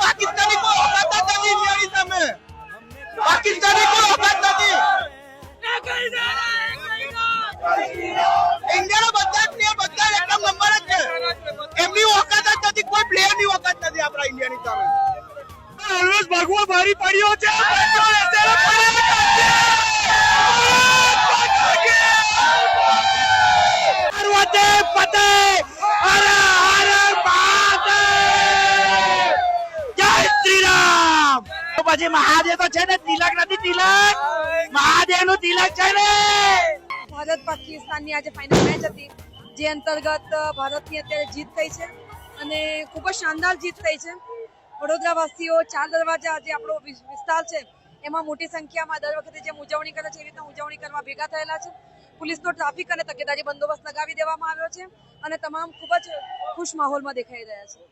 पाकिस्तानी को औकात नहीं इंडियानी सामे पाकिस्तानी को औकात नहीं इंडियाનો બધા જ પ્લેયર બધા એક નંબર જ છે એમની औकात જ નથી કોઈ પ્લેયરની औकात નથી આપણા ઇન્ડિયાની સામે ઓલવેઝ ભાગવા ભારી પડ્યો છે પછી મહાદેવ તો છે ને તિલક નથી તિલક મહાદેવ નું તિલક છે ને ભારત પાકિસ્તાનની આજે ફાઇનલ મેચ હતી જે અંતર્ગત ભારતની અત્યારે જીત થઈ છે અને ખૂબ જ શાનદાર જીત થઈ છે વડોદરાવાસીઓ ચાર દરવાજા જે આપણો વિસ્તાર છે એમાં મોટી સંખ્યામાં દર વખતે જેમ ઉજવણી કરે છે એવી રીતના ઉજવણી કરવા ભેગા થયેલા છે પોલીસનો ટ્રાફિક અને તકેદારી બંદોબસ્ત લગાવી દેવામાં આવ્યો છે અને તમામ ખૂબ જ ખુશ માહોલમાં દેખાઈ રહ્યા છે